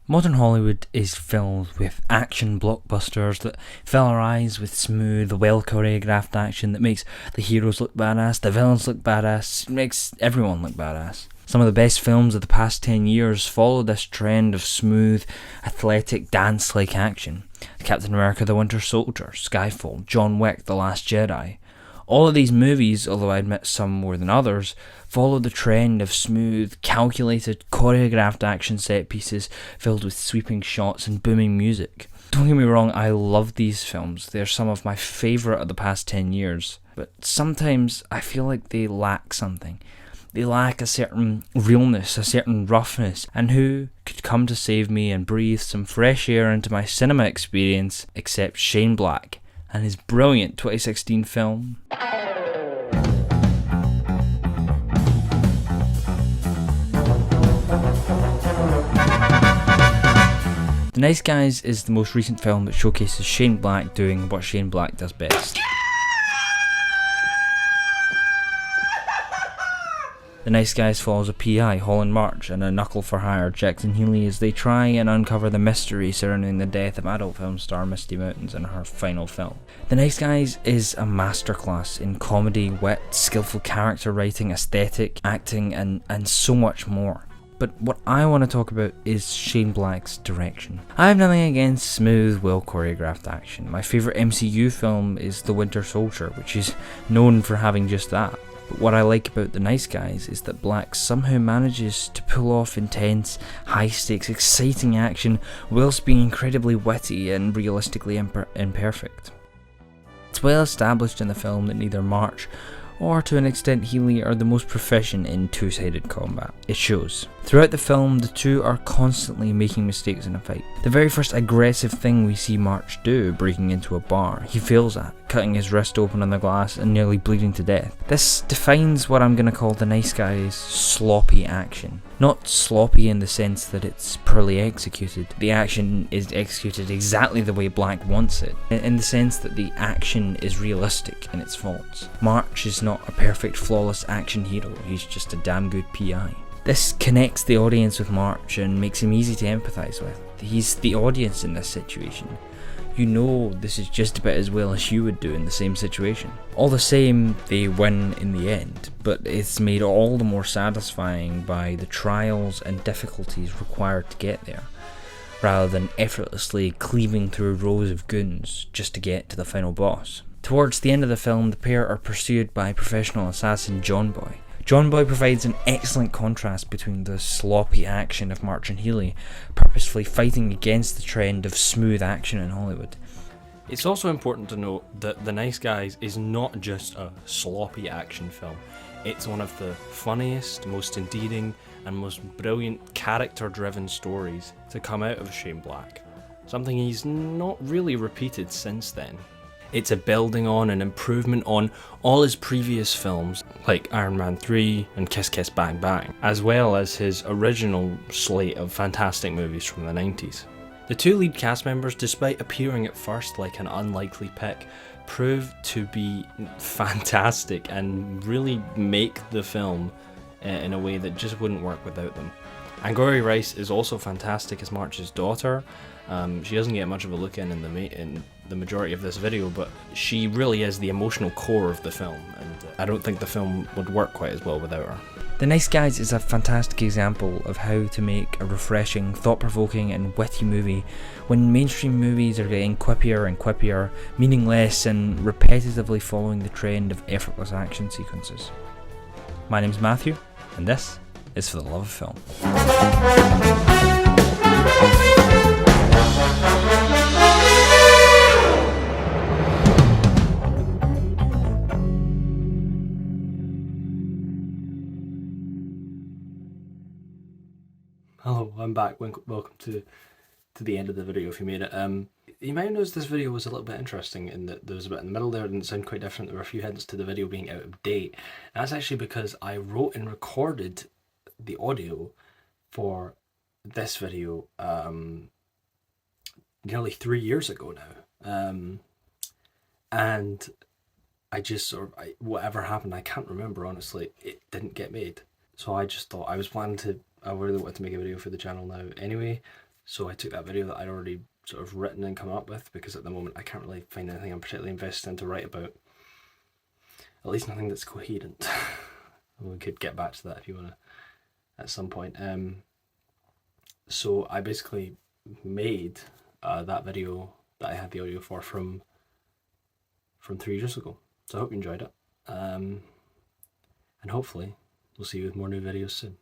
Modern Hollywood is filled with action blockbusters that fill our eyes with smooth, well choreographed action that makes the heroes look badass, the villains look badass, makes everyone look badass. Some of the best films of the past 10 years follow this trend of smooth, athletic, dance-like action. Captain America the Winter Soldier, Skyfall, John Wick, The Last Jedi. All of these movies, although I admit some more than others, follow the trend of smooth, calculated, choreographed action set pieces filled with sweeping shots and booming music. Don't get me wrong, I love these films. They're some of my favourite of the past 10 years. But sometimes I feel like they lack something. They lack a certain realness, a certain roughness. And who could come to save me and breathe some fresh air into my cinema experience except Shane Black and his brilliant 2016 film The Nice Guys is the most recent film that showcases Shane Black doing what Shane Black does best. The Nice Guys follows a PI, Holland March, and a knuckle-for-hire, Jackson Healy, as they try and uncover the mystery surrounding the death of adult film star Misty Mountains in her final film. The Nice Guys is a masterclass in comedy, wit, skillful character writing, aesthetic, acting, and so much more. But what I want to talk about is Shane Black's direction. I have nothing against smooth, well choreographed action. My favourite MCU film is The Winter Soldier, which is known for having just that. But what I like about The Nice Guys is that Black somehow manages to pull off intense, high-stakes, exciting action whilst being incredibly witty and realistically imperfect. It's well established in the film that neither March or to an extent Healy are the most proficient in two-sided combat. It shows. Throughout the film, the two are constantly making mistakes in a fight. The very first aggressive thing we see March do, breaking into a bar, he fails at, cutting his wrist open on the glass and nearly bleeding to death. This defines what I'm going to call The Nice Guys' sloppy action. Not sloppy in the sense that it's poorly executed. The action is executed exactly the way Black wants it, in the sense that the action is realistic in its faults. March is not a perfect, flawless action hero, he's just a damn good PI. This connects the audience with March and makes him easy to empathise with. He's the audience in this situation. You know this is just about as well as you would do in the same situation. All the same, they win in the end, but it's made all the more satisfying by the trials and difficulties required to get there, rather than effortlessly cleaving through rows of goons just to get to the final boss. Towards the end of the film, the pair are pursued by professional assassin John Boy. John Boy provides an excellent contrast between the sloppy action of March and Healy, purposefully fighting against the trend of smooth action in Hollywood. It's also important to note that The Nice Guys is not just a sloppy action film. It's one of the funniest, most endearing, and most brilliant character-driven stories to come out of Shane Black. Something he's not really repeated since then. It's a building on and improvement on all his previous films, like Iron Man 3 and Kiss Kiss Bang Bang, as well as his original slate of fantastic movies from the 90s. The two lead cast members, despite appearing at first like an unlikely pick, proved to be fantastic and really make the film in a way that just wouldn't work without them. Angourie Rice is also fantastic as March's daughter. She doesn't get much of a look in the majority of this video, but she really is the emotional core of the film, and I don't think the film would work quite as well without her. The Nice Guys is a fantastic example of how to make a refreshing, thought-provoking and witty movie when mainstream movies are getting quippier and quippier, meaningless and repetitively following the trend of effortless action sequences. My name's Matthew, and this is For the Love of Film. Hello, I'm back. Welcome to the end of the video if you made it. You might have noticed this video was a little bit interesting in that there was a bit in the middle there, it didn't sound quite different. There were a few hints to the video being out of date. And that's actually because I wrote and recorded the audio for this video nearly 3 years ago now. And I just whatever happened, I can't remember honestly, it didn't get made. So I just thought I really wanted to make a video for the channel now anyway, So I took that video that I'd already sort of written and come up with, because at the moment I can't really find anything I'm particularly invested in to write about. At least nothing that's coherent. We could get back to that if you want to at some point. So I basically made that video that I had the audio for from 3 years ago. So I hope you enjoyed it. And hopefully we'll see you with more new videos soon.